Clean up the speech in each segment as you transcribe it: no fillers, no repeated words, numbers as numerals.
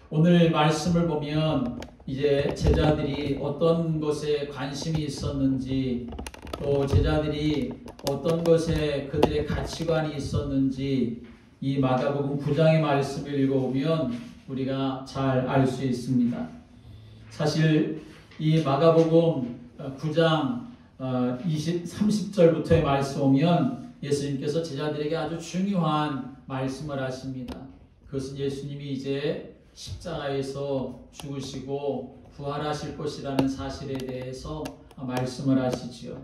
오늘 말씀을 보면 이제 제자들이 어떤 것에 관심이 있었는지, 또 제자들이 어떤 것에 그들의 가치관이 있었는지 이 마가복음 9장의 말씀을 읽어보면 우리가 잘 알 수 있습니다. 사실 이 마가복음 9장 30절부터의 말씀 보면 예수님께서 제자들에게 아주 중요한 말씀을 하십니다. 그것은 예수님이 이제 십자가에서 죽으시고 부활하실 것이라는 사실에 대해서 말씀을 하시지요.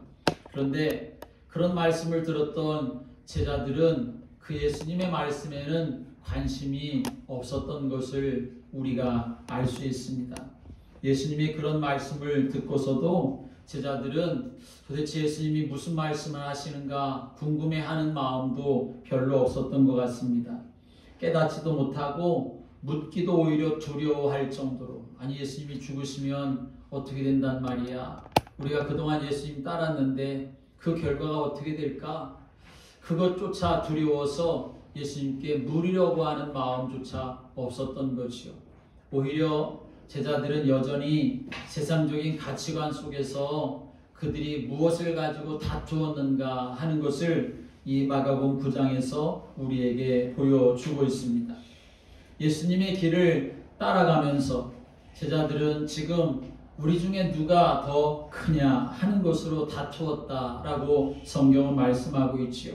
그런데 그런 말씀을 들었던 제자들은 그 예수님의 말씀에는 관심이 없었던 것을 우리가 알 수 있습니다. 예수님이 그런 말씀을 듣고서도 제자들은 도대체 예수님이 무슨 말씀을 하시는가 궁금해하는 마음도 별로 없었던 것 같습니다. 깨닫지도 못하고 묻기도 오히려 두려워할 정도로, 아니 예수님이 죽으시면 어떻게 된단 말이야? 우리가 그동안 예수님 따랐는데 그 결과가 어떻게 될까? 그것조차 두려워서 예수님께 물으려고 하는 마음조차 없었던 것이요. 오히려 제자들은 여전히 세상적인 가치관 속에서 그들이 무엇을 가지고 다투었는가 하는 것을 이 마가복음 9장에서 우리에게 보여주고 있습니다. 예수님의 길을 따라가면서 제자들은 지금 우리 중에 누가 더 크냐 하는 것으로 다투었다라고 성경은 말씀하고 있지요.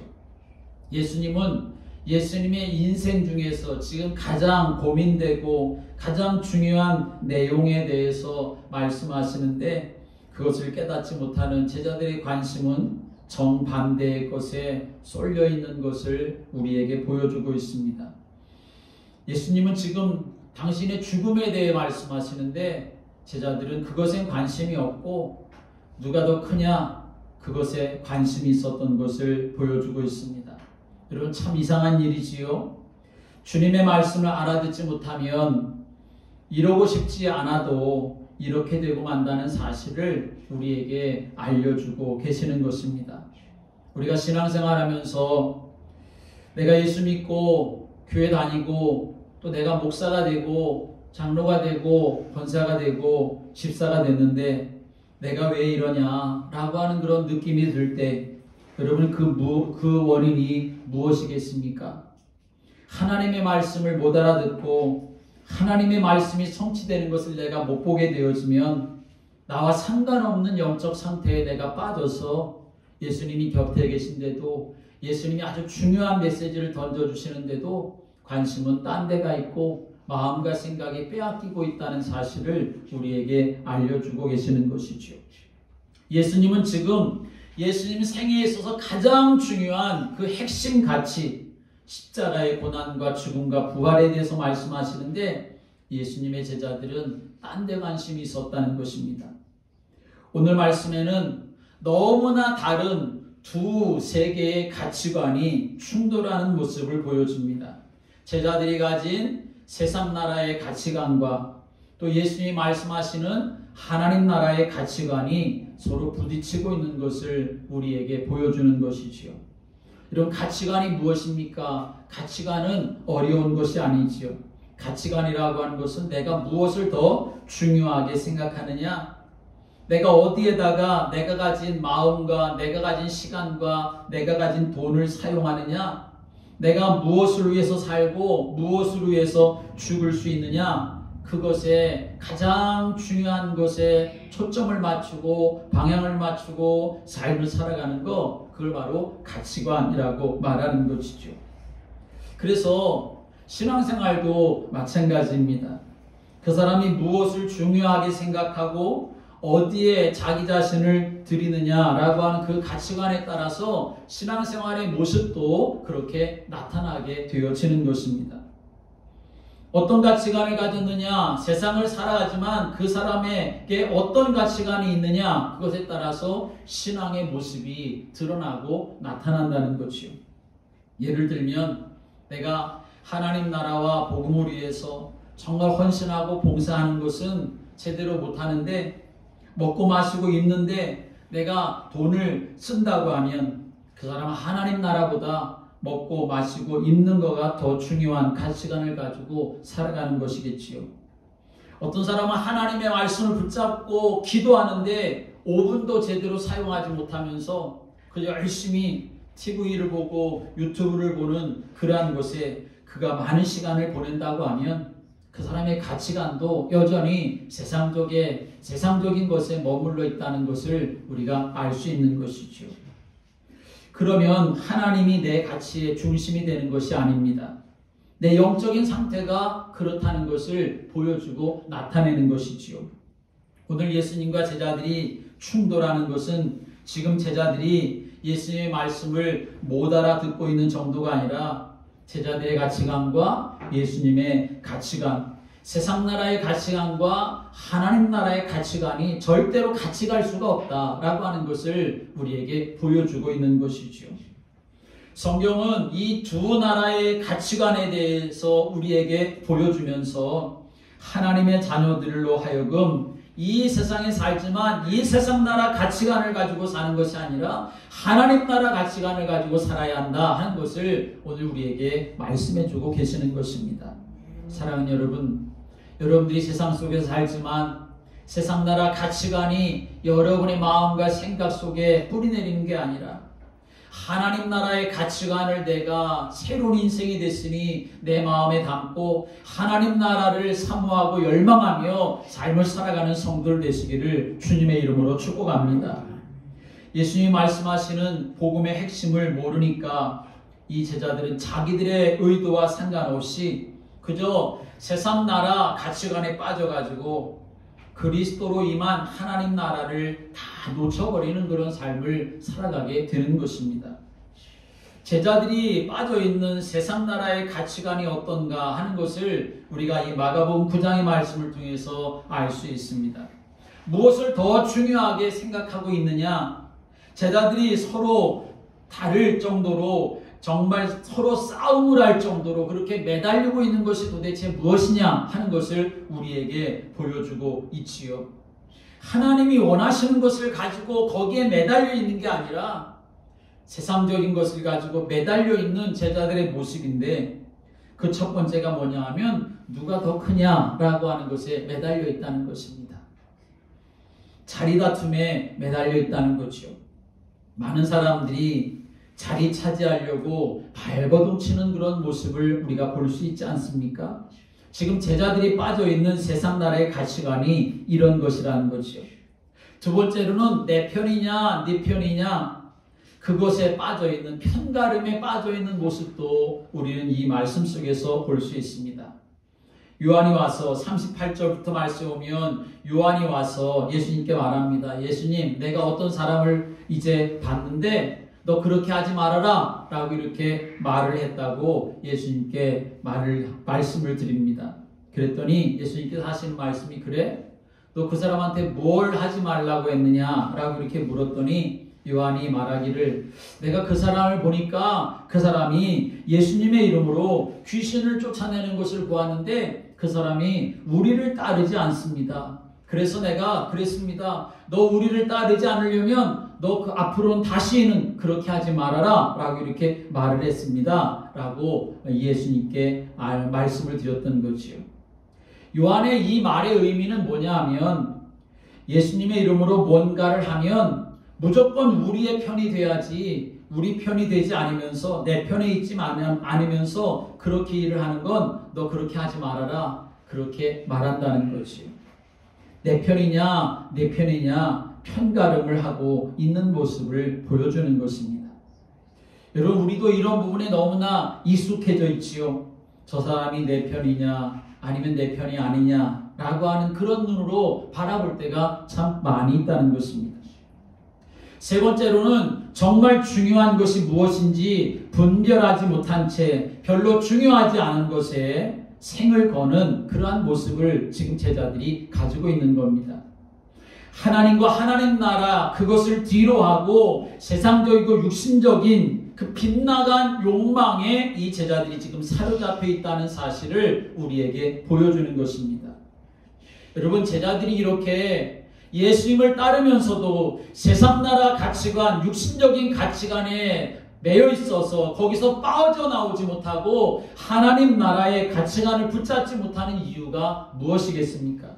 예수님은 예수님의 인생 중에서 지금 가장 고민되고 가장 중요한 내용에 대해서 말씀하시는데 그것을 깨닫지 못하는 제자들의 관심은 정반대의 것에 쏠려 있는 것을 우리에게 보여주고 있습니다. 예수님은 지금 당신의 죽음에 대해 말씀하시는데 제자들은 그것엔 관심이 없고 누가 더 크냐 그것에 관심이 있었던 것을 보여주고 있습니다. 여러분 참 이상한 일이지요. 주님의 말씀을 알아듣지 못하면 이러고 싶지 않아도 이렇게 되고 만다는 사실을 우리에게 알려주고 계시는 것입니다. 우리가 신앙생활하면서 내가 예수 믿고 교회 다니고 또 내가 목사가 되고 장로가 되고 권사가 되고 집사가 됐는데 내가 왜 이러냐 라고 하는 그런 느낌이 들 때 여러분 그 원인이 무엇이겠습니까? 하나님의 말씀을 못 알아듣고 하나님의 말씀이 성취되는 것을 내가 못 보게 되어지면 나와 상관없는 영적 상태에 내가 빠져서 예수님이 곁에 계신데도 예수님이 아주 중요한 메시지를 던져주시는데도 관심은 딴 데가 있고 마음과 생각이 빼앗기고 있다는 사실을 우리에게 알려주고 계시는 것이죠. 예수님은 지금 예수님 생애에 있어서 가장 중요한 그 핵심 가치 십자가의 고난과 죽음과 부활에 대해서 말씀하시는데 예수님의 제자들은 딴 데 관심이 있었다는 것입니다. 오늘 말씀에는 너무나 다른 두 세계의 가치관이 충돌하는 모습을 보여줍니다. 제자들이 가진 세상 나라의 가치관과 또 예수님이 말씀하시는 하나님 나라의 가치관이 서로 부딪히고 있는 것을 우리에게 보여주는 것이지요. 이런 가치관이 무엇입니까? 가치관은 어려운 것이 아니지요. 가치관이라고 하는 것은 내가 무엇을 더 중요하게 생각하느냐, 내가 어디에다가 내가 가진 마음과 내가 가진 시간과 내가 가진 돈을 사용하느냐, 내가 무엇을 위해서 살고 무엇을 위해서 죽을 수 있느냐, 그것에 가장 중요한 것에 초점을 맞추고 방향을 맞추고 삶을 살아가는 것, 그걸 바로 가치관이라고 말하는 것이죠. 그래서 신앙생활도 마찬가지입니다. 그 사람이 무엇을 중요하게 생각하고 어디에 자기 자신을 드리느냐라고 하는 그 가치관에 따라서 신앙생활의 모습도 그렇게 나타나게 되어지는 것입니다. 어떤 가치관을 가졌느냐, 세상을 살아가지만 그 사람에게 어떤 가치관이 있느냐, 그것에 따라서 신앙의 모습이 드러나고 나타난다는 것이요. 예를 들면 내가 하나님 나라와 복음을 위해서 정말 헌신하고 봉사하는 것은 제대로 못하는데 먹고 마시고 입는데 내가 돈을 쓴다고 하면 그 사람은 하나님 나라보다 먹고 마시고 입는 거가 더 중요한 가치관을 가지고 살아가는 것이겠지요. 어떤 사람은 하나님의 말씀을 붙잡고 기도하는데 5분도 제대로 사용하지 못하면서 그저 열심히 TV를 보고 유튜브를 보는 그러한 것에 그가 많은 시간을 보낸다고 하면 그 사람의 가치관도 여전히 세상적인 것에 머물러 있다는 것을 우리가 알 수 있는 것이죠. 그러면 하나님이 내 가치의 중심이 되는 것이 아닙니다. 내 영적인 상태가 그렇다는 것을 보여주고 나타내는 것이지요. 오늘 예수님과 제자들이 충돌하는 것은 지금 제자들이 예수님의 말씀을 못 알아듣고 있는 정도가 아니라 제자들의 가치관과 예수님의 가치관, 세상 나라의 가치관과 하나님 나라의 가치관이 절대로 같이 갈 수가 없다라고 하는 것을 우리에게 보여주고 있는 것이죠. 성경은 이 두 나라의 가치관에 대해서 우리에게 보여주면서 하나님의 자녀들로 하여금 이 세상에 살지만 이 세상 나라 가치관을 가지고 사는 것이 아니라 하나님 나라 가치관을 가지고 살아야 한다 하는 것을 오늘 우리에게 말씀해주고 계시는 것입니다. 사랑하는 여러분, 여러분들이 세상 속에서 살지만 세상 나라 가치관이 여러분의 마음과 생각 속에 뿌리내리는 게 아니라 하나님 나라의 가치관을 내가 새로운 인생이 됐으니 내 마음에 담고 하나님 나라를 사모하고 열망하며 삶을 살아가는 성도들 되시기를 주님의 이름으로 축복합니다. 예수님이 말씀하시는 복음의 핵심을 모르니까 이 제자들은 자기들의 의도와 상관없이 그저 세상 나라 가치관에 빠져가지고 그리스도로 임한 하나님 나라를 다 놓쳐버리는 그런 삶을 살아가게 되는 것입니다. 제자들이 빠져있는 세상 나라의 가치관이 어떤가 하는 것을 우리가 이 마가복음 9장의 말씀을 통해서 알 수 있습니다. 무엇을 더 중요하게 생각하고 있느냐? 제자들이 서로 다를 정도로 정말 서로 싸움을 할 정도로 그렇게 매달리고 있는 것이 도대체 무엇이냐 하는 것을 우리에게 보여주고 있지요. 하나님이 원하시는 것을 가지고 거기에 매달려 있는 게 아니라 세상적인 것을 가지고 매달려 있는 제자들의 모습인데 그 첫 번째가 뭐냐 하면 누가 더 크냐라고 하는 것에 매달려 있다는 것입니다. 자리 다툼에 매달려 있다는 거죠. 많은 사람들이 자리 차지하려고 발버둥치는 그런 모습을 우리가 볼 수 있지 않습니까? 지금 제자들이 빠져있는 세상 나라의 가치관이 이런 것이라는 거죠. 두 번째로는 내 편이냐 네 편이냐 그것에 빠져있는 편가름에 빠져있는 모습도 우리는 이 말씀 속에서 볼 수 있습니다. 요한이 와서 38절부터 말씀 오면 요한이 와서 예수님께 말합니다. 예수님, 내가 어떤 사람을 이제 봤는데 너 그렇게 하지 말아라 라고 이렇게 말을 했다고 예수님께 말씀을 드립니다. 그랬더니 예수님께서 하시는 말씀이 그래? 너 그 사람한테 뭘 하지 말라고 했느냐 라고 이렇게 물었더니 요한이 말하기를 내가 그 사람을 보니까 그 사람이 예수님의 이름으로 귀신을 쫓아내는 것을 보았는데 그 사람이 우리를 따르지 않습니다. 그래서 내가 그랬습니다. 너 우리를 따르지 않으려면 너 그 앞으로는 다시는 그렇게 하지 말아라 라고 이렇게 말을 했습니다. 라고 예수님께 말씀을 드렸던 거지요. 요한의 이 말의 의미는 뭐냐 하면 예수님의 이름으로 뭔가를 하면 무조건 우리의 편이 돼야지 우리 편이 되지 않으면서 내 편에 있지 않으면서 그렇게 일을 하는 건 너 그렇게 하지 말아라 그렇게 말한다는 거지요. 내 편이냐 내 편이냐 편가름을 하고 있는 모습을 보여주는 것입니다. 여러분 우리도 이런 부분에 너무나 익숙해져 있지요. 저 사람이 내 편이냐 아니면 내 편이 아니냐 라고 하는 그런 눈으로 바라볼 때가 참 많이 있다는 것입니다. 세 번째로는 정말 중요한 것이 무엇인지 분별하지 못한 채 별로 중요하지 않은 것에 생을 거는 그러한 모습을 지금 제자들이 가지고 있는 겁니다. 하나님과 하나님 나라 그것을 뒤로하고 세상적이고 육신적인 그 빗나간 욕망에 이 제자들이 지금 사로잡혀 있다는 사실을 우리에게 보여주는 것입니다. 여러분 제자들이 이렇게 예수님을 따르면서도 세상 나라 가치관, 육신적인 가치관에 매여 있어서 거기서 빠져나오지 못하고 하나님 나라의 가치관을 붙잡지 못하는 이유가 무엇이겠습니까?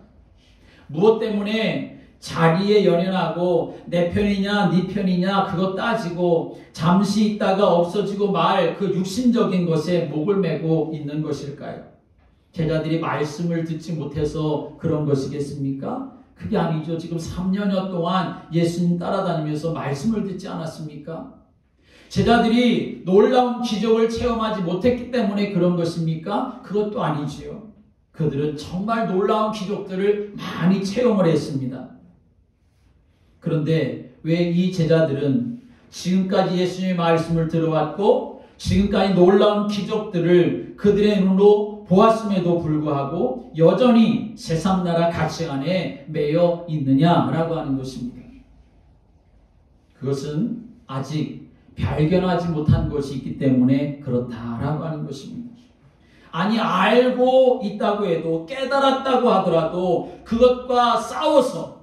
무엇 때문에 자리에 연연하고 내 편이냐 네 편이냐 그거 따지고 잠시 있다가 없어지고 말 그 육신적인 것에 목을 메고 있는 것일까요? 제자들이 말씀을 듣지 못해서 그런 것이겠습니까? 그게 아니죠. 지금 3년여 동안 예수님 따라다니면서 말씀을 듣지 않았습니까? 제자들이 놀라운 기적을 체험하지 못했기 때문에 그런 것입니까? 그것도 아니지요. 그들은 정말 놀라운 기적들을 많이 체험을 했습니다. 그런데 왜 이 제자들은 지금까지 예수님의 말씀을 들어왔고 지금까지 놀라운 기적들을 그들의 눈으로 보았음에도 불구하고 여전히 세상나라 가치관에 매여 있느냐라고 하는 것입니다. 그것은 아직 발견하지 못한 것이 있기 때문에 그렇다라고 하는 것입니다. 아니 알고 있다고 해도 깨달았다고 하더라도 그것과 싸워서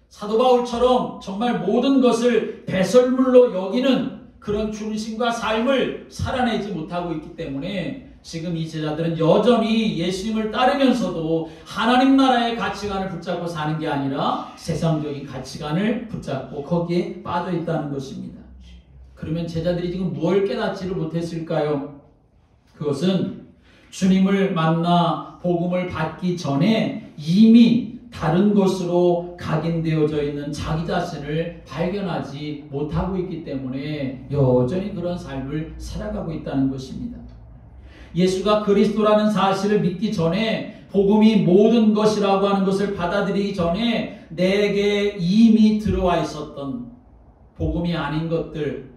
사도 바울처럼 정말 모든 것을 배설물로 여기는 그런 중심과 삶을 살아내지 못하고 있기 때문에 지금 이 제자들은 여전히 예수님을 따르면서도 하나님 나라의 가치관을 붙잡고 사는 게 아니라 세상적인 가치관을 붙잡고 거기에 빠져 있다는 것입니다. 그러면 제자들이 지금 뭘 깨닫지를 못했을까요? 그것은 주님을 만나 복음을 받기 전에 이미 다른 곳으로 각인되어져 있는 자기 자신을 발견하지 못하고 있기 때문에 여전히 그런 삶을 살아가고 있다는 것입니다. 예수가 그리스도라는 사실을 믿기 전에 복음이 모든 것이라고 하는 것을 받아들이기 전에 내게 이미 들어와 있었던 복음이 아닌 것들,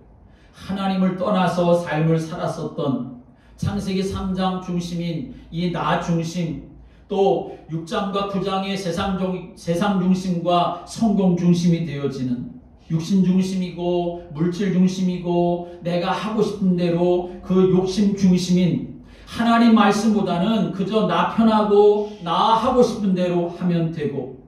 하나님을 떠나서 삶을 살았었던 창세기 3장 중심인 이 나 중심, 또 6장과 9장의 세상 중심과 성공 중심이 되어지는 육신 중심이고 물질 중심이고 내가 하고 싶은 대로 그 욕심 중심인 하나님 말씀보다는 그저 나 편하고 나 하고 싶은 대로 하면 되고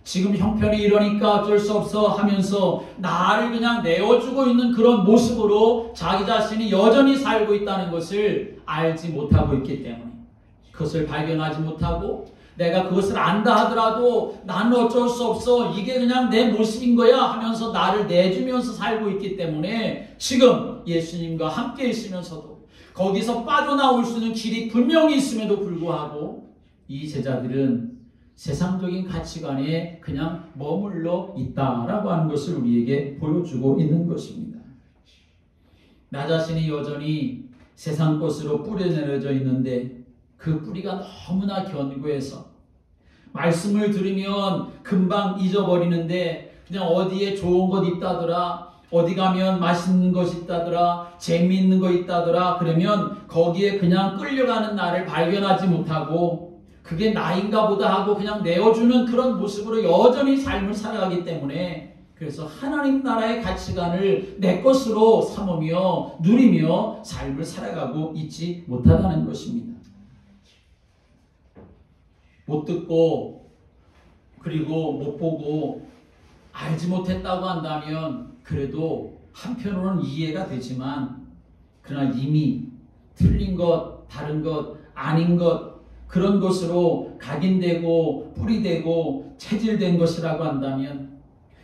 지금 형편이 이러니까 어쩔 수 없어 하면서 나를 그냥 내어주고 있는 그런 모습으로 자기 자신이 여전히 살고 있다는 것을 알지 못하고 있기 때문에 그것을 발견하지 못하고 내가 그것을 안다 하더라도 나는 어쩔 수 없어 이게 그냥 내 모습인 거야 하면서 나를 내주면서 살고 있기 때문에 지금 예수님과 함께 있으면서도 거기서 빠져나올 수 있는 길이 분명히 있음에도 불구하고 이 제자들은 세상적인 가치관에 그냥 머물러 있다라고 하는 것을 우리에게 보여주고 있는 것입니다. 나 자신이 여전히 세상 것으로 뿌려내려져 있는데 그 뿌리가 너무나 견고해서 말씀을 들으면 금방 잊어버리는데 그냥 어디에 좋은 것 있다더라, 어디 가면 맛있는 것 있다더라, 재미있는 것 있다더라 그러면 거기에 그냥 끌려가는 나를 발견하지 못하고 그게 나인가 보다 하고 그냥 내어주는 그런 모습으로 여전히 삶을 살아가기 때문에 그래서 하나님 나라의 가치관을 내 것으로 삼으며 누리며 삶을 살아가고 있지 못하다는 것입니다. 못 듣고 그리고 못 보고 알지 못했다고 한다면 그래도 한편으로는 이해가 되지만 그러나 이미 틀린 것, 다른 것, 아닌 것 그런 것으로 각인되고 뿌리되고 체질된 것이라고 한다면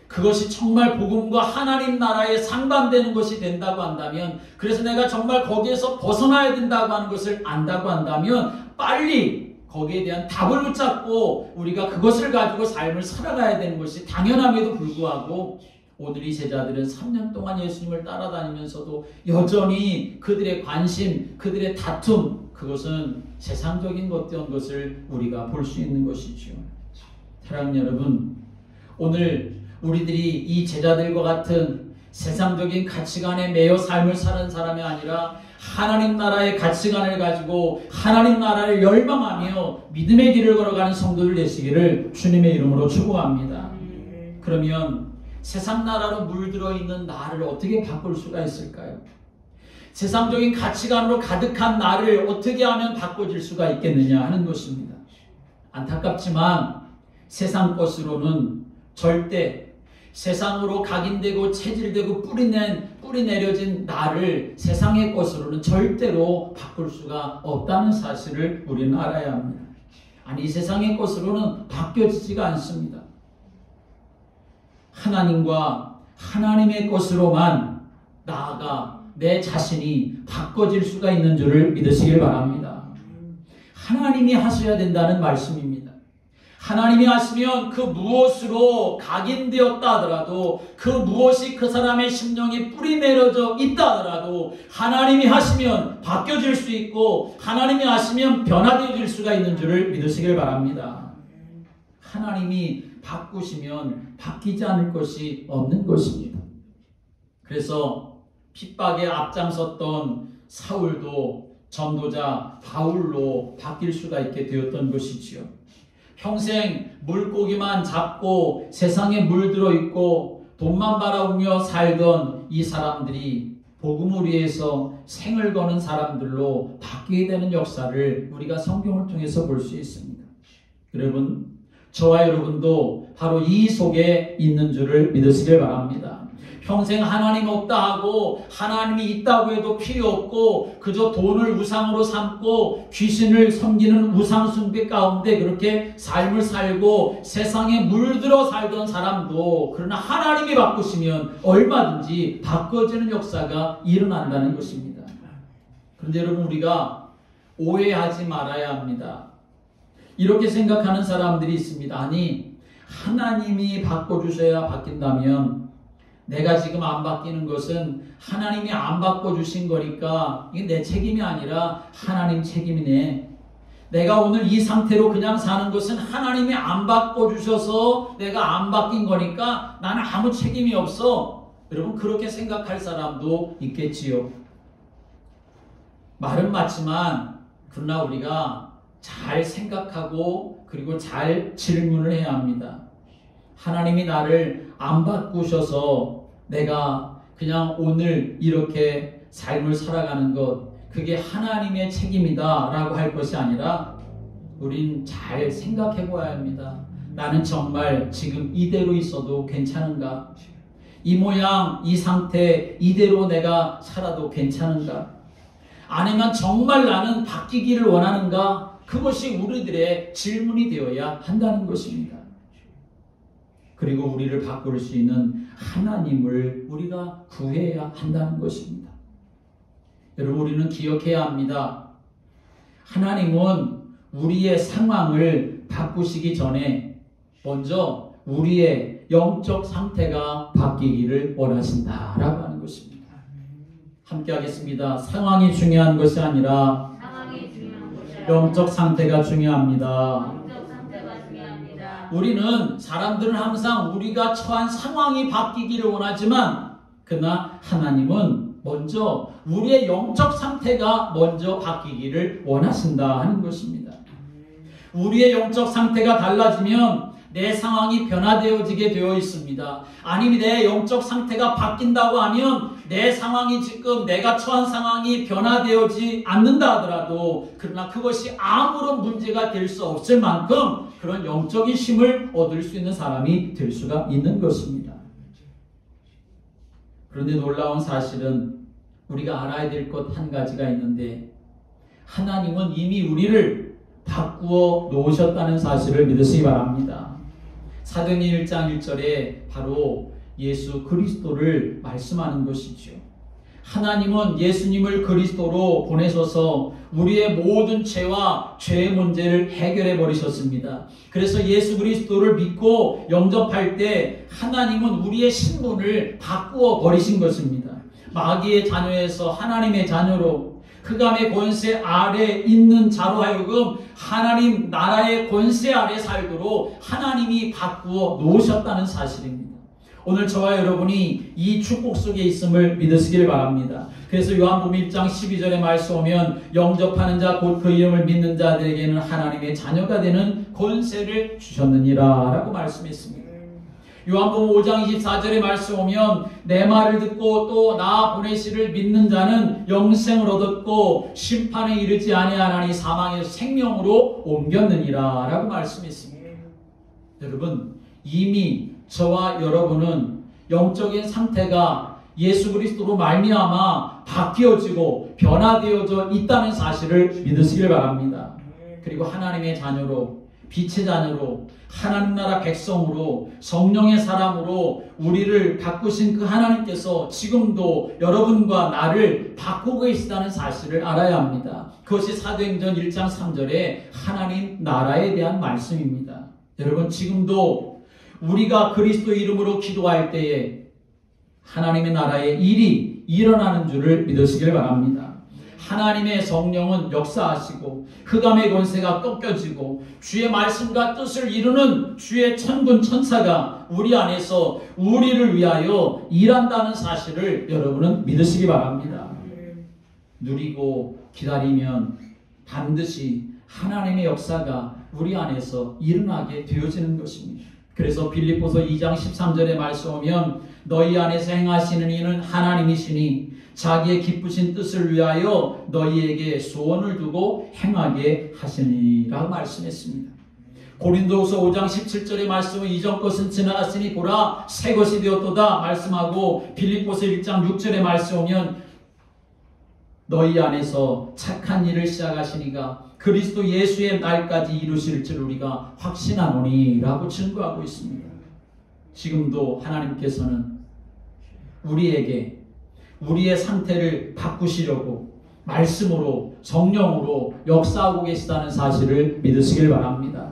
그것이 정말 복음과 하나님 나라에 상반되는 것이 된다고 한다면 그래서 내가 정말 거기에서 벗어나야 된다고 하는 것을 안다고 한다면 빨리 거기에 대한 답을 붙잡고 우리가 그것을 가지고 삶을 살아가야 되는 것이 당연함에도 불구하고 오늘 이 제자들은 3년 동안 예수님을 따라다니면서도 여전히 그들의 관심, 그들의 다툼 그것은 세상적인 어떤 것을 우리가 볼 수 있는 것이죠. 사랑하는 여러분, 오늘 우리들이 이 제자들과 같은 세상적인 가치관에 매여 삶을 사는 사람이 아니라 하나님 나라의 가치관을 가지고 하나님 나라를 열망하며 믿음의 길을 걸어가는 성도들 되시기를 주님의 이름으로 축복합니다. 그러면 세상 나라로 물들어 있는 나를 어떻게 바꿀 수가 있을까요? 세상적인 가치관으로 가득한 나를 어떻게 하면 바꿔질 수가 있겠느냐 하는 것입니다. 안타깝지만 세상 것으로는 절대 세상으로 각인되고 체질되고 뿌리 내려진 나를 세상의 것으로는 절대로 바꿀 수가 없다는 사실을 우리는 알아야 합니다. 아니, 이 세상의 것으로는 바뀌어지지가 않습니다. 하나님과 하나님의 것으로만 나아가 내 자신이 바꿔질 수가 있는 줄을 믿으시길 바랍니다. 하나님이 하셔야 된다는 말씀입니다. 하나님이 하시면 그 무엇으로 각인되었다 하더라도, 그 무엇이 그 사람의 심령에 뿌리 내려져 있다 하더라도 하나님이 하시면 바뀌어질 수 있고, 하나님이 하시면 변화되어질 수가 있는 줄을 믿으시길 바랍니다. 하나님이 바꾸시면 바뀌지 않을 것이 없는 것입니다. 그래서 핍박에 앞장섰던 사울도 전도자 바울로 바뀔 수가 있게 되었던 것이지요. 평생 물고기만 잡고 세상에 물들어 있고 돈만 바라보며 살던 이 사람들이 복음을 위해서 생을 거는 사람들로 바뀌게 되는 역사를 우리가 성경을 통해서 볼 수 있습니다. 여러분, 저와 여러분도 바로 이 속에 있는 줄을 믿으시길 바랍니다. 평생 하나님 없다 하고 하나님이 있다고 해도 필요 없고 그저 돈을 우상으로 삼고 귀신을 섬기는 우상숭배 가운데 그렇게 삶을 살고 세상에 물들어 살던 사람도, 그러나 하나님이 바꾸시면 얼마든지 바꿔지는 역사가 일어난다는 것입니다. 그런데 여러분, 우리가 오해하지 말아야 합니다. 이렇게 생각하는 사람들이 있습니다. 아니, 하나님이 바꿔주셔야 바뀐다면 내가 지금 안 바뀌는 것은 하나님이 안 바꿔주신 거니까 이게 내 책임이 아니라 하나님 책임이네. 내가 오늘 이 상태로 그냥 사는 것은 하나님이 안 바꿔주셔서 내가 안 바뀐 거니까 나는 아무 책임이 없어. 여러분, 그렇게 생각할 사람도 있겠지요. 말은 맞지만 그러나 우리가 잘 생각하고 그리고 잘 질문을 해야 합니다. 하나님이 나를 안 바꾸셔서 내가 그냥 오늘 이렇게 삶을 살아가는 것, 그게 하나님의 책임이다 라고 할 것이 아니라 우린 잘 생각해 보아야 합니다. 나는 정말 지금 이대로 있어도 괜찮은가? 이 모양, 이 상태 이대로 내가 살아도 괜찮은가? 아니면 정말 나는 바뀌기를 원하는가? 그것이 우리들의 질문이 되어야 한다는 것입니다. 그리고 우리를 바꿀 수 있는 하나님을 우리가 구해야 한다는 것입니다. 여러분, 우리는 기억해야 합니다. 하나님은 우리의 상황을 바꾸시기 전에 먼저 우리의 영적 상태가 바뀌기를 원하신다라고 하는 것입니다. 함께 하겠습니다. 상황이 중요한 것이 아니라 영적 상태가 중요합니다. 우리는, 사람들은 항상 우리가 처한 상황이 바뀌기를 원하지만 그러나 하나님은 먼저 우리의 영적 상태가 먼저 바뀌기를 원하신다 하는 것입니다. 우리의 영적 상태가 달라지면 내 상황이 변화되어지게 되어 있습니다. 아니면 내 영적 상태가 바뀐다고 하면 내 상황이 지금 내가 처한 상황이 변화되어지 않는다 하더라도 그러나 그것이 아무런 문제가 될 수 없을 만큼 그런 영적인 힘을 얻을 수 있는 사람이 될 수가 있는 것입니다. 그런데 놀라운 사실은 우리가 알아야 될 것 한 가지가 있는데, 하나님은 이미 우리를 바꾸어 놓으셨다는 사실을 믿으시기 바랍니다. 사도행전 1장 1절에 바로 예수 그리스도를 말씀하는 것이죠. 하나님은 예수님을 그리스도로 보내셔서 우리의 모든 죄와 죄의 문제를 해결해 버리셨습니다. 그래서 예수 그리스도를 믿고 영접할 때 하나님은 우리의 신분을 바꾸어 버리신 것입니다. 마귀의 자녀에서 하나님의 자녀로, 흑암의 권세 아래 있는 자로 하여금 하나님 나라의 권세 아래 살도록 하나님이 바꾸어 놓으셨다는 사실입니다. 오늘 저와 여러분이 이 축복 속에 있음을 믿으시길 바랍니다. 그래서 요한복음 1장 12절에 말씀 오면 영접하는 자 곧 그 이름을 믿는 자들에게는 하나님의 자녀가 되는 권세를 주셨느니라 라고 말씀했습니다. 요한복음 5장 24절에 말씀 오면 내 말을 듣고 또 나 보내시를 믿는 자는 영생을 얻었고 심판에 이르지 아니하나니 사망에서 생명으로 옮겼느니라 라고 말씀했습니다. 여러분, 이미 저와 여러분은 영적인 상태가 예수 그리스도로 말미암아 바뀌어지고 변화되어져 있다는 사실을 믿으시길 바랍니다. 그리고 하나님의 자녀로, 빛의 자녀로, 하나님 나라 백성으로, 성령의 사람으로 우리를 바꾸신 그 하나님께서 지금도 여러분과 나를 바꾸고 계시다는 사실을 알아야 합니다. 그것이 사도행전 1장 3절에 하나님 나라에 대한 말씀입니다. 여러분, 지금도 우리가 그리스도 이름으로 기도할 때에 하나님의 나라의 일이 일어나는 줄을 믿으시길 바랍니다. 하나님의 성령은 역사하시고 흑암의 권세가 꺾여지고 주의 말씀과 뜻을 이루는 주의 천군 천사가 우리 안에서 우리를 위하여 일한다는 사실을 여러분은 믿으시기 바랍니다. 누리고 기다리면 반드시 하나님의 역사가 우리 안에서 일어나게 되어지는 것입니다. 그래서 빌립보서 2장 13절의 말씀 보면 너희 안에서 행하시는 이는 하나님이시니 자기의 기쁘신 뜻을 위하여 너희에게 소원을 두고 행하게 하시니라고 말씀했습니다. 고린도후서 5장 17절의 말씀은 이전 것은 지나갔으니 보라 새 것이 되었도다 말씀하고 빌립보서 1장 6절의 말씀 보면 너희 안에서 착한 일을 시작하시니가 그리스도 예수의 날까지 이루실 줄 우리가 확신하노니 라고 증거하고 있습니다. 지금도 하나님께서는 우리에게 우리의 상태를 바꾸시려고 말씀으로 성령으로 역사하고 계시다는 사실을 믿으시길 바랍니다.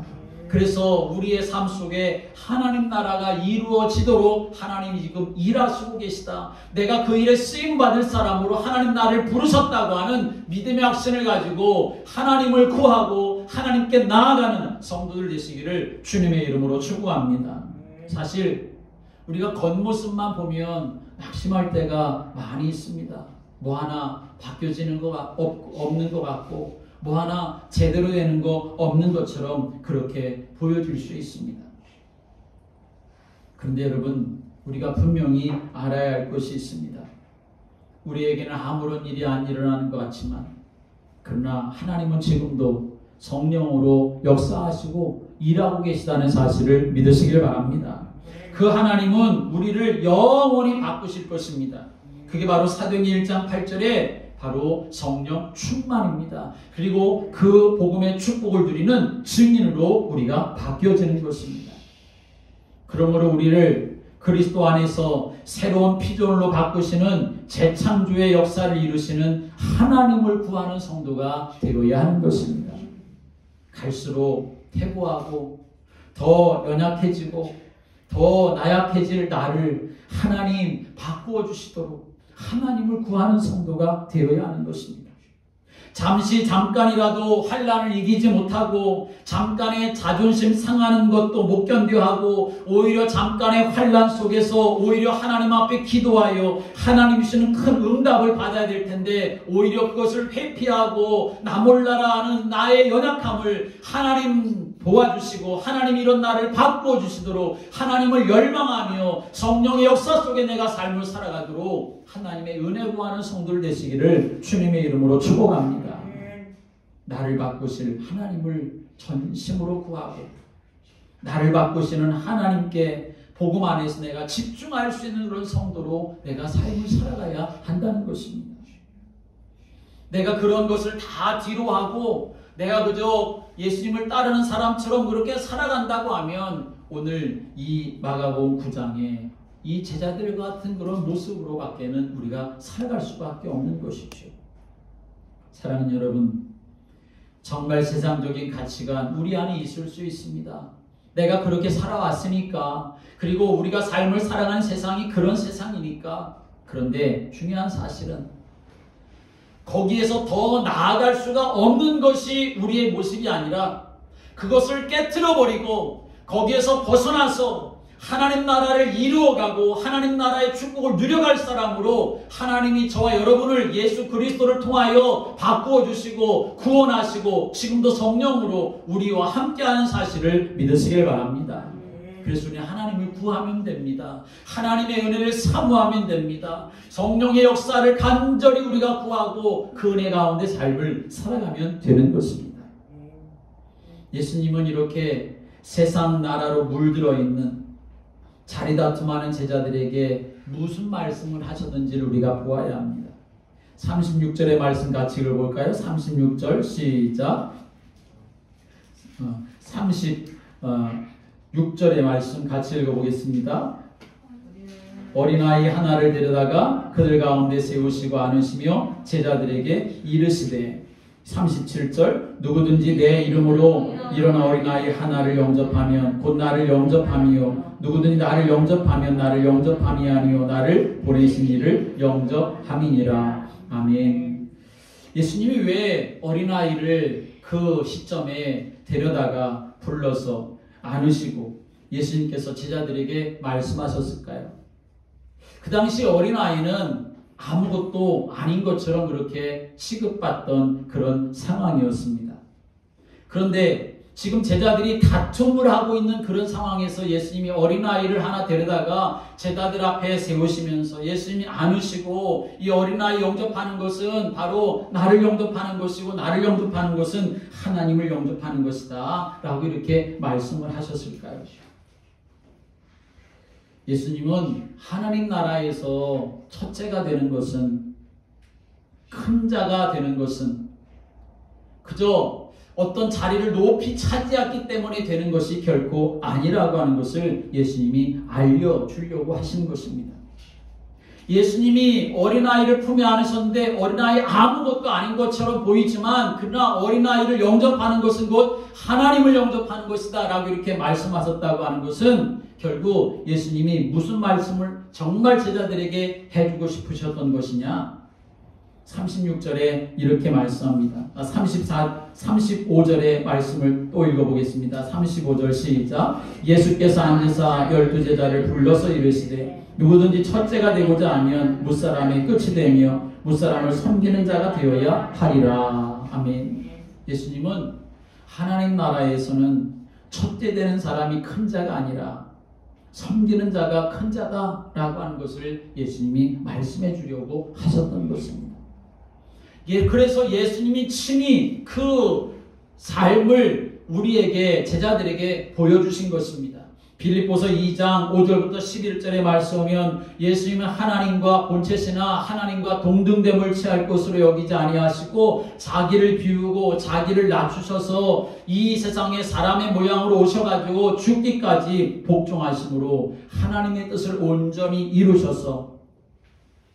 그래서 우리의 삶 속에 하나님 나라가 이루어지도록 하나님이 지금 일하시고 계시다. 내가 그 일에 쓰임받을 사람으로 하나님 나를 부르셨다고 하는 믿음의 확신을 가지고 하나님을 구하고 하나님께 나아가는 성도들 되시기를 주님의 이름으로 축복합니다. 사실 우리가 겉모습만 보면 낙심할 때가 많이 있습니다. 뭐 하나 바뀌어지는 거 없는 것 같고 뭐 하나 제대로 되는 거 없는 것처럼 그렇게 보여질 수 있습니다. 그런데 여러분, 우리가 분명히 알아야 할 것이 있습니다. 우리에게는 아무런 일이 안 일어나는 것 같지만 그러나 하나님은 지금도 성령으로 역사하시고 일하고 계시다는 사실을 믿으시길 바랍니다. 그 하나님은 우리를 영원히 바꾸실 것입니다. 그게 바로 사도행전 1장 8절에 바로 성령 충만입니다. 그리고 그 복음의 축복을 누리는 증인으로 우리가 바뀌어지는 것입니다. 그러므로 우리를 그리스도 안에서 새로운 피조물로 바꾸시는 재창조의 역사를 이루시는 하나님을 구하는 성도가 되어야 하는 것입니다. 갈수록 퇴보하고 더 연약해지고 더 나약해질 나를 하나님 바꾸어 주시도록 하나님을 구하는 성도가 되어야 하는 것입니다. 잠깐이라도 환난을 이기지 못하고 잠깐의 자존심 상하는 것도 못 견뎌하고 오히려 잠깐의 환난 속에서 오히려 하나님 앞에 기도하여 하나님 주시는 큰 응답을 받아야 될 텐데 오히려 그것을 회피하고 나 몰라라 하는 나의 연약함을 하나님 도와주시고 하나님 이런 나를 바꾸어 주시도록 하나님을 열망하며 성령의 역사 속에 내가 삶을 살아가도록 하나님의 은혜 구하는 성도들 되시기를 주님의 이름으로 축복합니다. 나를 바꾸실 하나님을 전심으로 구하고 나를 바꾸시는 하나님께 복음 안에서 내가 집중할 수 있는 그런 성도로 내가 삶을 살아가야 한다는 것입니다. 내가 그런 것을 다 뒤로 하고 내가 그저 예수님을 따르는 사람처럼 그렇게 살아간다고 하면 오늘 이 마가복음 9장에 이 제자들 같은 그런 모습으로 밖에는 우리가 살아갈 수밖에 없는 것이죠. 사랑하는 여러분, 정말 세상적인 가치관 우리 안에 있을 수 있습니다. 내가 그렇게 살아왔으니까, 그리고 우리가 삶을 살아가는 세상이 그런 세상이니까. 그런데 중요한 사실은 거기에서 더 나아갈 수가 없는 것이 우리의 모습이 아니라 그것을 깨트려버리고 거기에서 벗어나서 하나님 나라를 이루어가고 하나님 나라의 축복을 누려갈 사람으로 하나님이 저와 여러분을 예수 그리스도를 통하여 바꾸어 주시고 구원하시고 지금도 성령으로 우리와 함께하는 사실을 믿으시길 바랍니다. 그래서 우리 하나님을 구하면 됩니다. 하나님의 은혜를 사모하면 됩니다. 성령의 역사를 간절히 우리가 구하고 그 은혜 가운데 삶을 살아가면 되는 것입니다. 예수님은 이렇게 세상 나라로 물들어 있는 자리다툼하는 제자들에게 무슨 말씀을 하셨는지를 우리가 보아야 합니다. 36절의 말씀 같이 읽어볼까요? 36절 시작. 36절의 말씀 같이 읽어보겠습니다. 어린아이 하나를 데려다가 그들 가운데 세우시고 안으시며 제자들에게 이르시되 37절 누구든지 내 이름으로 일어나 어린아이 하나를 영접하면 곧 나를 영접함이요 누구든지 나를 영접하면 나를 영접함이 아니요 나를 보내신 이를 영접함이니라. 아멘. 예수님이 왜 어린아이를 그 시점에 데려다가 불러서 안으시고 예수님께서 제자들에게 말씀하셨을까요? 그 당시 어린아이는 아무것도 아닌 것처럼 그렇게 취급받던 그런 상황이었습니다. 그런데 지금 제자들이 다툼을 하고 있는 그런 상황에서 예수님이 어린아이를 하나 데려다가 제자들 앞에 세우시면서 예수님이 안으시고 이 어린아이 영접하는 것은 바로 나를 영접하는 것이고 나를 영접하는 것은 하나님을 영접하는 것이다 라고 이렇게 말씀을 하셨을까요? 예수님은 하나님 나라에서 첫째가 되는 것은, 큰 자가 되는 것은 그저 어떤 자리를 높이 차지했기 때문에 되는 것이 결코 아니라고 하는 것을 예수님이 알려주려고 하시는 것입니다. 예수님이 어린아이를 품에 안으셨는데 어린아이 아무것도 아닌 것처럼 보이지만 그러나 어린아이를 영접하는 것은 곧 하나님을 영접하는 것이다 라고 이렇게 말씀하셨다고 하는 것은 결국 예수님이 무슨 말씀을 정말 제자들에게 해주고 싶으셨던 것이냐? 36절에 이렇게 말씀합니다. 35절의 말씀을 또 읽어보겠습니다. 35절 시작. 예수께서 앉으사 12제자를 불러서 이르시되 누구든지 첫째가 되고자 하면 무사람의 끝이 되며 무사람을 섬기는 자가 되어야 하리라. 아멘. 예수님은 하나님 나라에서는 첫째 되는 사람이 큰 자가 아니라 섬기는 자가 큰 자다라고 하는 것을 예수님이 말씀해 주려고 하셨던 것입니다. 그래서 예수님이 친히 그 삶을 우리에게 제자들에게 보여주신 것입니다. 빌립보서 2장 5절부터 11절에 말씀하면 예수님은 하나님과 본체시나 하나님과 동등됨을 취할 것으로 여기지 아니하시고 자기를 비우고 자기를 낮추셔서 이 세상에 사람의 모양으로 오셔가지고 죽기까지 복종하심으로 하나님의 뜻을 온전히 이루셔서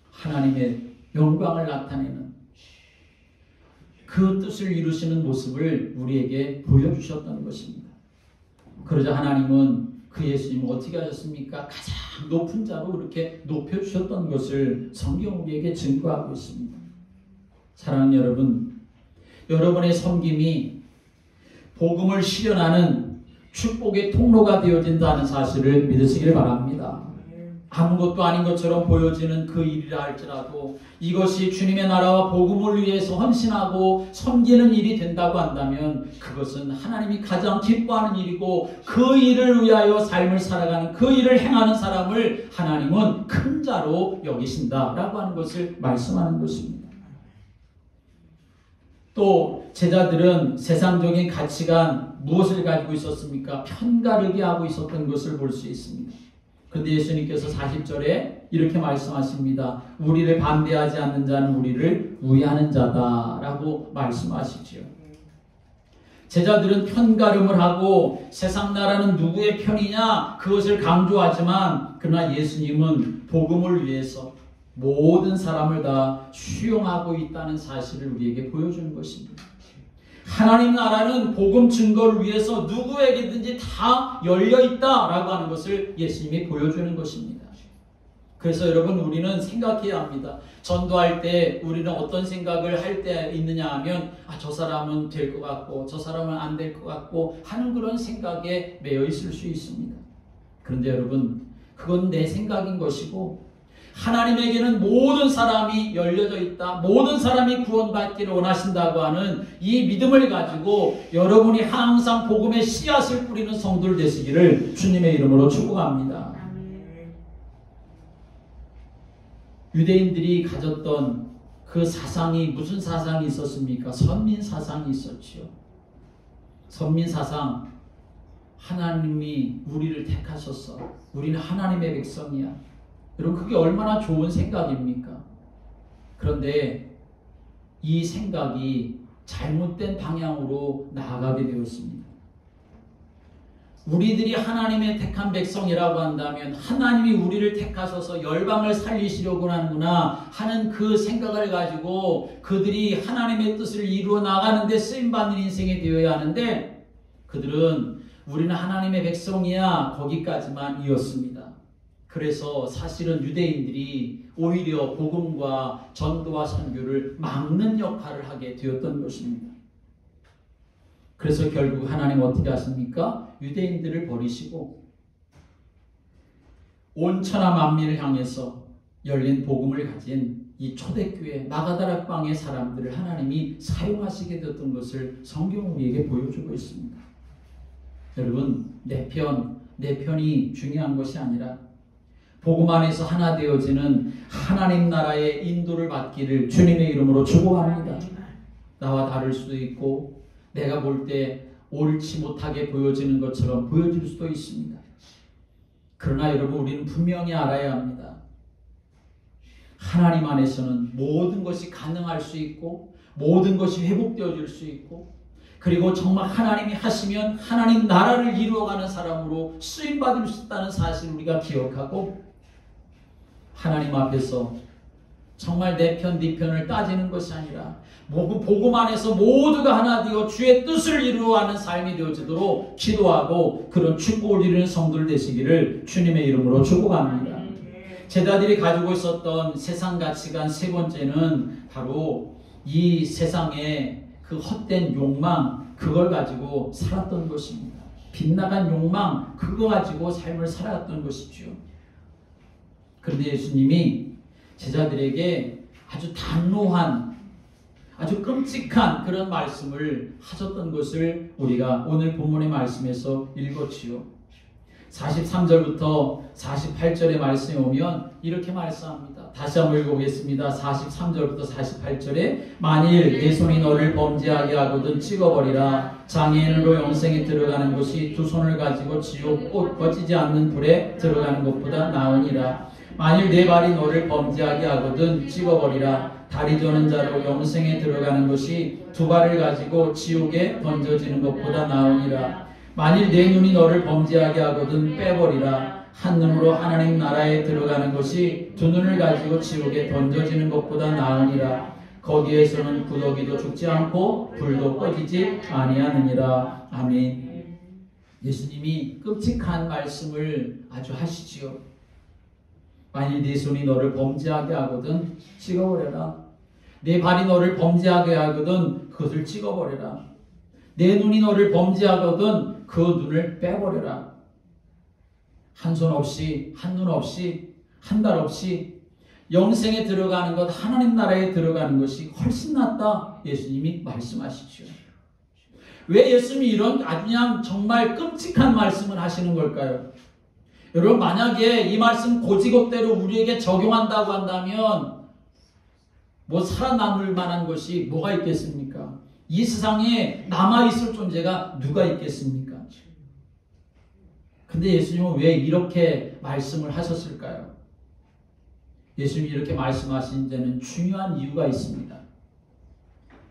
하나님의 영광을 나타내는 그 뜻을 이루시는 모습을 우리에게 보여주셨던 것입니다. 그러자 하나님은 그 예수님을 어떻게 하셨습니까? 가장 높은 자로 그렇게 높여주셨던 것을 성경 우리에게 증거하고 있습니다. 사랑하는 여러분, 여러분의 섬김이 복음을 실현하는 축복의 통로가 되어진다는 사실을 믿으시길 바랍니다. 아무것도 아닌 것처럼 보여지는 그 일이라 할지라도 이것이 주님의 나라와 복음을 위해서 헌신하고 섬기는 일이 된다고 한다면 그것은 하나님이 가장 기뻐하는 일이고 그 일을 위하여 삶을 살아가는 그 일을 행하는 사람을 하나님은 큰 자로 여기신다라고 하는 것을 말씀하는 것입니다. 또 제자들은 세상적인 가치관 무엇을 가지고 있었습니까? 편가르기 하고 있었던 것을 볼 수 있습니다. 그런데 예수님께서 40절에 이렇게 말씀하십니다. 우리를 반대하지 않는 자는 우리를 우애하는 자다라고 말씀하시지요. 제자들은 편가름을 하고 세상 나라는 누구의 편이냐 그것을 강조하지만 그러나 예수님은 복음을 위해서 모든 사람을 다 수용하고 있다는 사실을 우리에게 보여주는 것입니다. 하나님 나라는 복음 증거를 위해서 누구에게든지 다 열려있다라고 하는 것을 예수님이 보여주는 것입니다. 그래서 여러분 우리는 생각해야 합니다. 전도할 때 우리는 어떤 생각을 할 때 있느냐 하면 저 사람은 될 것 같고 저 사람은 안 될 것 같고 하는 그런 생각에 매여 있을 수 있습니다. 그런데 여러분 그건 내 생각인 것이고 하나님에게는 모든 사람이 열려져 있다. 모든 사람이 구원받기를 원하신다고 하는 이 믿음을 가지고 여러분이 항상 복음의 씨앗을 뿌리는 성도들 되시기를 주님의 이름으로 축복합니다. 유대인들이 가졌던 그 사상이 무슨 사상이 있었습니까? 선민 사상이 있었지요. 선민 사상. 하나님이 우리를 택하셨어. 우리는 하나님의 백성이야. 여러분, 그게 얼마나 좋은 생각입니까? 그런데 이 생각이 잘못된 방향으로 나아가게 되었습니다. 우리들이 하나님의 택한 백성이라고 한다면 하나님이 우리를 택하셔서 열방을 살리시려고 하는구나 하는 그 생각을 가지고 그들이 하나님의 뜻을 이루어 나가는 데 쓰임받는 인생이 되어야 하는데, 그들은 우리는 하나님의 백성이야 거기까지만 이었습니다. 그래서 사실은 유대인들이 오히려 복음과 전도와 선교를 막는 역할을 하게 되었던 것입니다. 그래서 결국 하나님 어떻게 하십니까? 유대인들을 버리시고 온 천하 만민을 향해서 열린 복음을 가진 이 초대교회 마가다락방의 사람들을 하나님이 사용하시게 되었던 것을 성경은 우리에게 보여주고 있습니다. 여러분, 내 편이 중요한 것이 아니라 복음 안에서 하나 되어지는 하나님 나라의 인도를 받기를 주님의 이름으로 축복합니다. 나와 다를 수도 있고 내가 볼 때 옳지 못하게 보여지는 것처럼 보여질 수도 있습니다. 그러나 여러분, 우리는 분명히 알아야 합니다. 하나님 안에서는 모든 것이 가능할 수 있고 모든 것이 회복되어질 수 있고, 그리고 정말 하나님이 하시면 하나님 나라를 이루어가는 사람으로 쓰임받을 수 있다는 사실을 우리가 기억하고, 하나님 앞에서 정말 내 편, 네 편을 따지는 것이 아니라 복음 안에서 모두가 하나 되어 주의 뜻을 이루어가는 삶이 되어지도록 기도하고 그런 축복을 이루는 성도들 되시기를 주님의 이름으로 축복합니다. 제자들이 가지고 있었던 세상 가치관 세 번째는 바로 이 세상의 그 헛된 욕망, 그걸 가지고 살았던 것입니다. 빗나간 욕망, 그거 가지고 삶을 살았던 것이죠. 그런데 예수님이 제자들에게 아주 단호한, 아주 끔찍한 그런 말씀을 하셨던 것을 우리가 오늘 본문의 말씀에서 읽었지요. 43절부터 48절의 말씀에 오면 이렇게 말씀합니다. 다시 한번 읽어보겠습니다. 43절부터 48절에 만일 내 손이 너를 범죄하게 하거든 찍어버리라. 장애인으로 영생에 들어가는 것이 두 손을 가지고 지옥 곧 꺼지지 않는 불에 들어가는 것보다 나으니라. 만일 내 발이 너를 범죄하게 하거든 찍어버리라. 다리 저는 자로 영생에 들어가는 것이 두 발을 가지고 지옥에 던져지는 것보다 나으니라. 만일 내 눈이 너를 범죄하게 하거든 빼버리라. 한 눈으로 하나님 나라에 들어가는 것이 두 눈을 가지고 지옥에 던져지는 것보다 나으니라. 거기에서는 구더기도 죽지 않고 불도 꺼지지 아니하느니라. 아멘. 예수님이 끔찍한 말씀을 아주 하시지요. 만일 네 손이 너를 범죄하게 하거든 찍어버려라. 내 발이 너를 범죄하게 하거든 그것을 찍어버려라. 내 눈이 너를 범죄하거든 그 눈을 빼버려라. 한 손 없이, 한 눈 없이, 한 발 없이 영생에 들어가는 것, 하나님 나라에 들어가는 것이 훨씬 낫다. 예수님이 말씀하시죠. 왜 예수님이 이런 아주 그냥 정말 끔찍한 말씀을 하시는 걸까요? 여러분, 만약에 이 말씀 고지고대로 우리에게 적용한다고 한다면 뭐 살아남을 만한 것이 뭐가 있겠습니까? 이 세상에 남아있을 존재가 누가 있겠습니까? 근데 예수님은 왜 이렇게 말씀을 하셨을까요? 예수님이 이렇게 말씀하신 데는 중요한 이유가 있습니다.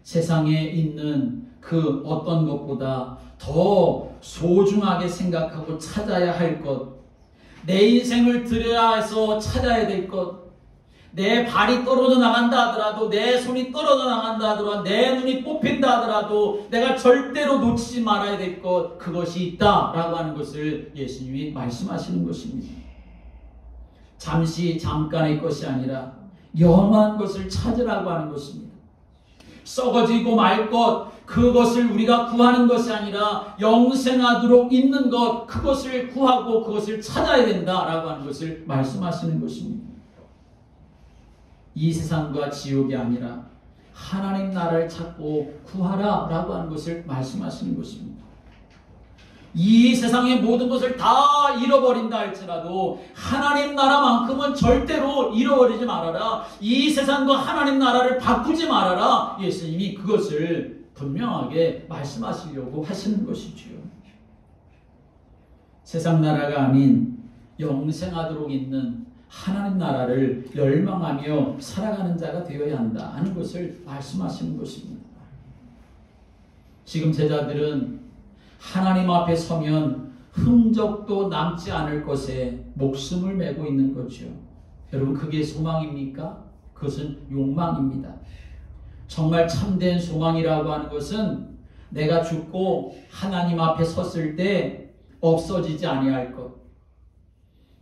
세상에 있는 그 어떤 것보다 더 소중하게 생각하고 찾아야 할 것, 내 인생을 들여서 찾아야 될 것, 내 발이 떨어져 나간다 하더라도, 내 손이 떨어져 나간다 하더라도, 내 눈이 뽑힌다 하더라도 내가 절대로 놓치지 말아야 될 것, 그것이 있다라고 하는 것을 예수님이 말씀하시는 것입니다. 잠깐의 것이 아니라 영원한 것을 찾으라고 하는 것입니다. 썩어지고 말 것, 그것을 우리가 구하는 것이 아니라 영생하도록 있는 것, 그것을 구하고 그것을 찾아야 된다라고 하는 것을 말씀하시는 것입니다. 이 세상과 지옥이 아니라 하나님 나라를 찾고 구하라 라고 하는 것을 말씀하시는 것입니다. 이 세상의 모든 것을 다 잃어버린다 할지라도 하나님 나라만큼은 절대로 잃어버리지 말아라. 이 세상과 하나님 나라를 바꾸지 말아라. 예수님이 그것을 분명하게 말씀하시려고 하시는 것이지요. 세상 나라가 아닌 영생하도록 있는 하나님 나라를 열망하며 살아가는 자가 되어야 한다 하는 것을 말씀하시는 것입니다. 지금 제자들은 하나님 앞에 서면 흔적도 남지 않을 것에 목숨을 메고 있는 거죠. 여러분, 그게 소망입니까? 그것은 욕망입니다. 정말 참된 소망이라고 하는 것은 내가 죽고 하나님 앞에 섰을 때 없어지지 아니할 것.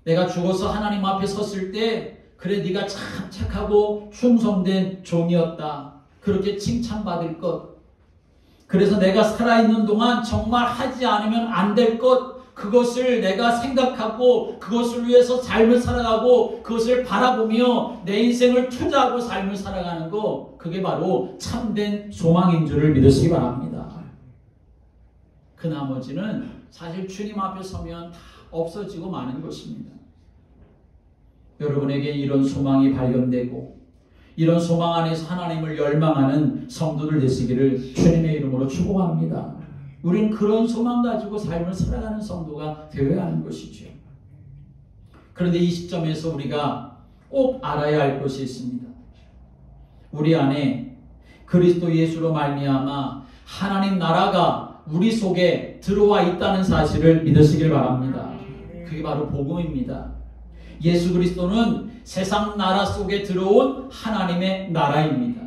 내가 죽어서 하나님 앞에 섰을 때 그래 네가 참 착하고 충성된 종이었다. 그렇게 칭찬받을 것. 그래서 내가 살아있는 동안 정말 하지 않으면 안 될 것. 그것을 내가 생각하고 그것을 위해서 삶을 살아가고 그것을 바라보며 내 인생을 투자하고 삶을 살아가는 것, 그게 바로 참된 소망인 줄을 믿으시기 바랍니다. 그 나머지는 사실 주님 앞에 서면 다 없어지고 마는 것입니다. 여러분에게 이런 소망이 발견되고 이런 소망 안에서 하나님을 열망하는 성도들 되시기를 주님의 이름으로 축복합니다. 우린 그런 소망 가지고 삶을 살아가는 성도가 되어야 하는 것이죠. 그런데 이 시점에서 우리가 꼭 알아야 할 것이 있습니다. 우리 안에 그리스도 예수로 말미암아 하나님 나라가 우리 속에 들어와 있다는 사실을 믿으시길 바랍니다. 그게 바로 복음입니다. 예수 그리스도는 세상 나라 속에 들어온 하나님의 나라입니다.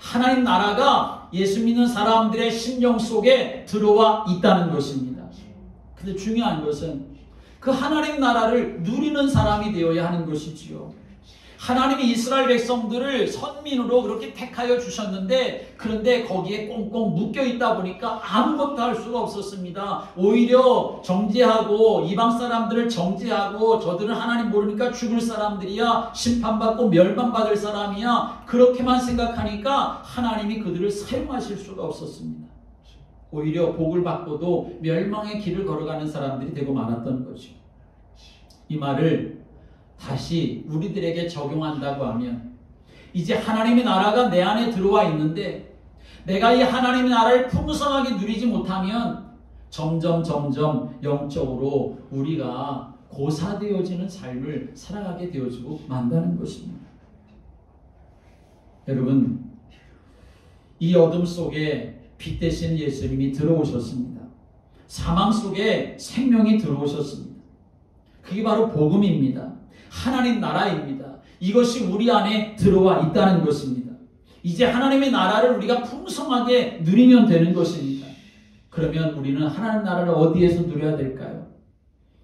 하나님 나라가 예수 믿는 사람들의 심령 속에 들어와 있다는 것입니다. 근데 중요한 것은 그 하나님 나라를 누리는 사람이 되어야 하는 것이지요. 하나님이 이스라엘 백성들을 선민으로 그렇게 택하여 주셨는데, 그런데 거기에 꽁꽁 묶여 있다 보니까 아무것도 할 수가 없었습니다. 오히려 정죄하고 이방 사람들을 정죄하고 저들은 하나님 모르니까 죽을 사람들이야, 심판받고 멸망받을 사람이야, 그렇게만 생각하니까 하나님이 그들을 사용하실 수가 없었습니다. 오히려 복을 받고도 멸망의 길을 걸어가는 사람들이 되고 말았던 거죠. 이 말을 다시 우리들에게 적용한다고 하면, 이제 하나님의 나라가 내 안에 들어와 있는데 내가 이 하나님의 나라를 풍성하게 누리지 못하면 점점 영적으로 우리가 고사되어지는 삶을 살아가게 되어지고 만다는 것입니다. 여러분, 이 어둠 속에 빛 대신 예수님이 들어오셨습니다. 사망 속에 생명이 들어오셨습니다. 그게 바로 복음입니다. 하나님 나라입니다. 이것이 우리 안에 들어와 있다는 것입니다. 이제 하나님의 나라를 우리가 풍성하게 누리면 되는 것입니다. 그러면 우리는 하나님 나라를 어디에서 누려야 될까요?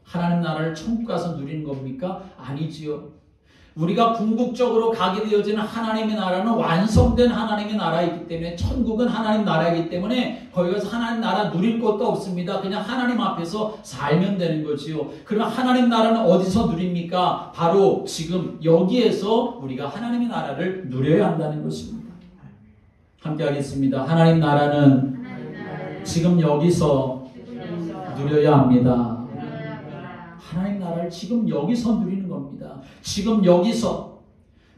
하나님 나라를 천국 가서 누리는 겁니까? 아니지요. 우리가 궁극적으로 가게 되어지는 하나님의 나라는 완성된 하나님의 나라이기 때문에, 천국은 하나님 나라이기 때문에 거기 가서 하나님 나라 누릴 것도 없습니다. 그냥 하나님 앞에서 살면 되는 거지요. 그럼 하나님 나라는 어디서 누립니까? 바로 지금 여기에서 우리가 하나님의 나라를 누려야 한다는 것입니다. 함께 하겠습니다. 하나님 나라는 지금 여기서 누려야 합니다. 하나님 나라를 지금 여기서 누리는 겁니다. 지금 여기서,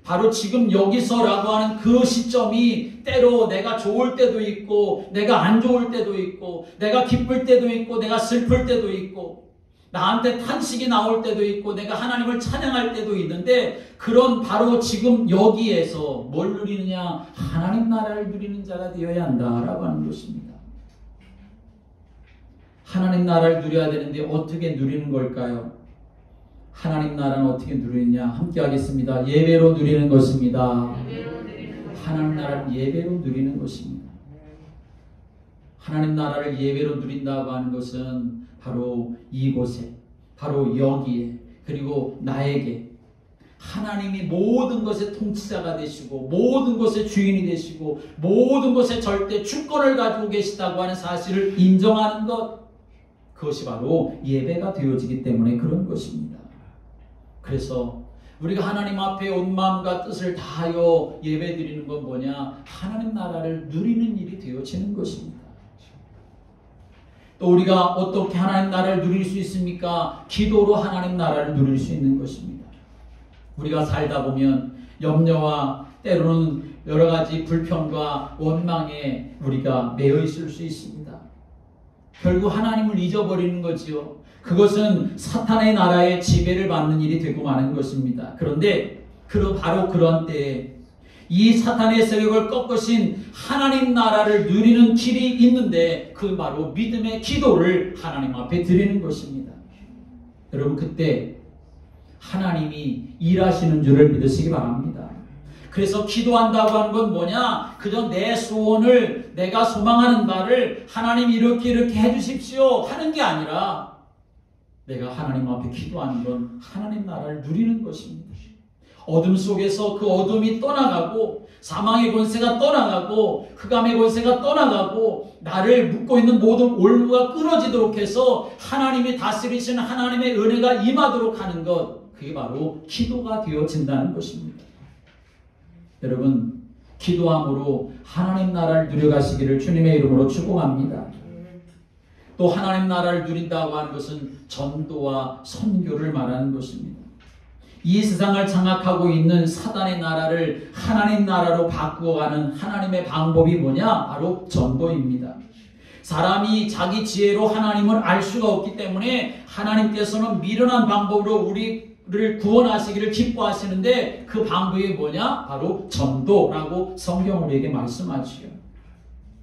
바로 지금 여기서라고 하는 그 시점이 때로 내가 좋을 때도 있고 내가 안 좋을 때도 있고 내가 기쁠 때도 있고 내가 슬플 때도 있고 나한테 탄식이 나올 때도 있고 내가 하나님을 찬양할 때도 있는데, 그런 바로 지금 여기에서 뭘 누리느냐? 하나님 나라를 누리는 자가 되어야 한다라고 하는 것입니다. 하나님 나라를 누려야 되는데 어떻게 누리는 걸까요? 하나님 나라는 어떻게 누리느냐? 함께 하겠습니다. 예배로 누리는 것입니다. 하나님 나라를 예배로 누리는 것입니다. 하나님 나라를 예배로 누린다고 하는 것은 바로 이곳에, 바로 여기에, 그리고 나에게 하나님이 모든 것의 통치자가 되시고 모든 것의 주인이 되시고 모든 것의 절대 주권을 가지고 계시다고 하는 사실을 인정하는 것, 그것이 바로 예배가 되어지기 때문에 그런 것입니다. 그래서 우리가 하나님 앞에 온 마음과 뜻을 다하여 예배 드리는 건 뭐냐? 하나님 나라를 누리는 일이 되어지는 것입니다. 또 우리가 어떻게 하나님 나라를 누릴 수 있습니까? 기도로 하나님 나라를 누릴 수 있는 것입니다. 우리가 살다 보면 염려와 때로는 여러 가지 불평과 원망에 우리가 매여 있을 수 있습니다. 결국 하나님을 잊어버리는 거지요. 그것은 사탄의 나라의 지배를 받는 일이 되고 마는 것입니다. 그런데 바로 그런 때에 이 사탄의 세력을 꺾으신 하나님 나라를 누리는 길이 있는데 그 바로 믿음의 기도를 하나님 앞에 드리는 것입니다. 여러분, 그때 하나님이 일하시는 줄을 믿으시기 바랍니다. 그래서 기도한다고 하는 건 뭐냐? 그저 내 소원을, 내가 소망하는 바를 하나님 이렇게 해주십시오 하는 게 아니라 내가 하나님 앞에 기도하는 건 하나님 나라를 누리는 것입니다. 어둠 속에서 그 어둠이 떠나가고 사망의 권세가 떠나가고 흑암의 권세가 떠나가고 나를 묶고 있는 모든 올무가 끊어지도록 해서 하나님이 다스리시는 하나님의 은혜가 임하도록 하는 것, 그게 바로 기도가 되어진다는 것입니다. 여러분, 기도함으로 하나님 나라를 누려가시기를 주님의 이름으로 축복합니다. 또 하나님 나라를 누린다고 하는 것은 전도와 선교를 말하는 것입니다. 이 세상을 장악하고 있는 사단의 나라를 하나님 나라로 바꾸어가는 하나님의 방법이 뭐냐? 바로 전도입니다. 사람이 자기 지혜로 하나님을 알 수가 없기 때문에 하나님께서는 미련한 방법으로 우리를 구원하시기를 기뻐하시는데 그 방법이 뭐냐? 바로 전도라고 성경 우리에게 말씀하지요.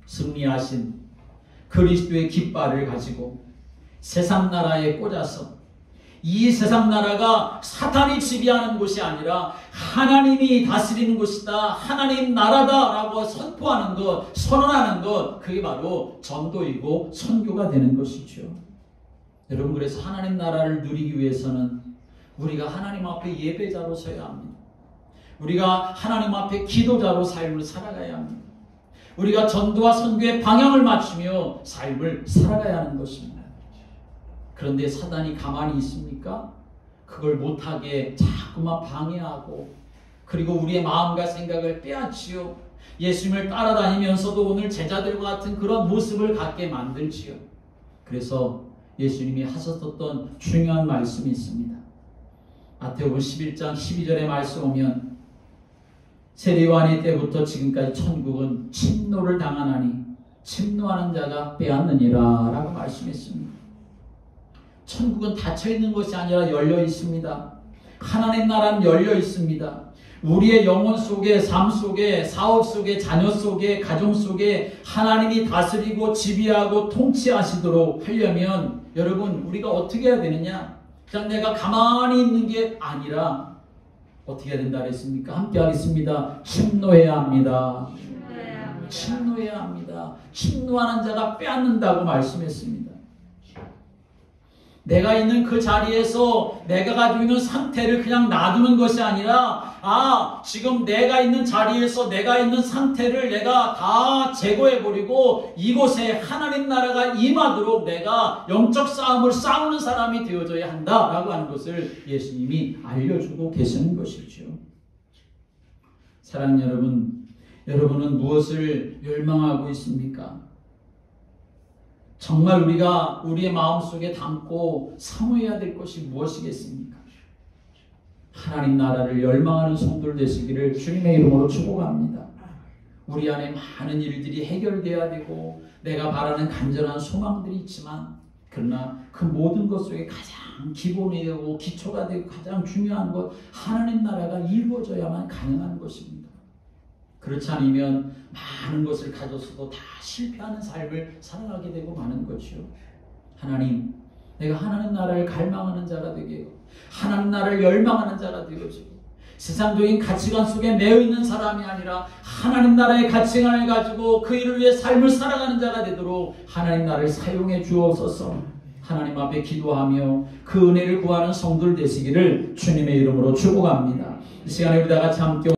승리하신 그리스도의 깃발을 가지고 세상 나라에 꽂아서 이 세상 나라가 사탄이 지배하는 곳이 아니라 하나님이 다스리는 곳이다, 하나님 나라다라고 선포하는 것, 선언하는 것, 그게 바로 전도이고 선교가 되는 것이죠. 여러분, 그래서 하나님 나라를 누리기 위해서는 우리가 하나님 앞에 예배자로 서야 합니다. 우리가 하나님 앞에 기도자로 삶을 살아가야 합니다. 우리가 전도와 선교의 방향을 맞추며 삶을 살아가야 하는 것입니다. 그런데 사단이 가만히 있습니까? 그걸 못하게 자꾸만 방해하고, 그리고 우리의 마음과 생각을 빼앗지요. 예수님을 따라다니면서도 오늘 제자들과 같은 그런 모습을 갖게 만들지요. 그래서 예수님이 하셨던 중요한 말씀이 있습니다. 마태복음 11장 12절의 말씀 오면 세례요한의 때부터 지금까지 천국은 침노를 당하나니 침노하는 자가 빼앗느니라 라고 말씀했습니다. 천국은 닫혀있는 것이 아니라 열려 있습니다. 하나님 나라는 열려 있습니다. 우리의 영혼 속에, 삶 속에, 사업 속에, 자녀 속에, 가정 속에 하나님이 다스리고 지배하고 통치하시도록 하려면 여러분, 우리가 어떻게 해야 되느냐? 그냥 내가 가만히 있는 게 아니라 어떻게 해야 된다 그랬습니까? 함께 하겠습니다. 침노해야 합니다. 침노해야 합니다. 침노하는 자가 빼앗는다고 말씀했습니다. 내가 있는 그 자리에서 내가 가지고 있는 상태를 그냥 놔두는 것이 아니라 지금 내가 있는 자리에서 내가 있는 상태를 내가 다 제거해버리고 이곳에 하나님 나라가 임하도록 내가 영적 싸움을 싸우는 사람이 되어져야 한다라고 하는 것을 예수님이 알려주고 계시는 것이죠. 사랑하는 여러분, 여러분은 무엇을 열망하고 있습니까? 정말 우리가 우리의 마음속에 담고 사모해야 될 것이 무엇이겠습니까? 하나님 나라를 열망하는 성도들 되시기를 주님의 이름으로 축복합니다. 우리 안에 많은 일들이 해결돼야 되고 내가 바라는 간절한 소망들이 있지만, 그러나 그 모든 것 속에 가장 기본이 되고 기초가 되고 가장 중요한 것, 하나님 나라가 이루어져야만 가능한 것입니다. 그렇지 않으면 많은 것을 가졌어도 다 실패하는 삶을 살아가게 되고 마는 것이요. 하나님, 내가 하나님 나라를 갈망하는 자가 되게 하고 하나님 나라를 열망하는 자가 되어지고 세상적인 가치관 속에 매여 있는 사람이 아니라 하나님 나라의 가치관을 가지고 그 일을 위해 삶을 살아가는 자가 되도록 하나님 나라를 사용해 주옵소서. 하나님 앞에 기도하며 그 은혜를 구하는 성도들 되시기를 주님의 이름으로 축복합니다. 이 시간에 우리 다 같이 함께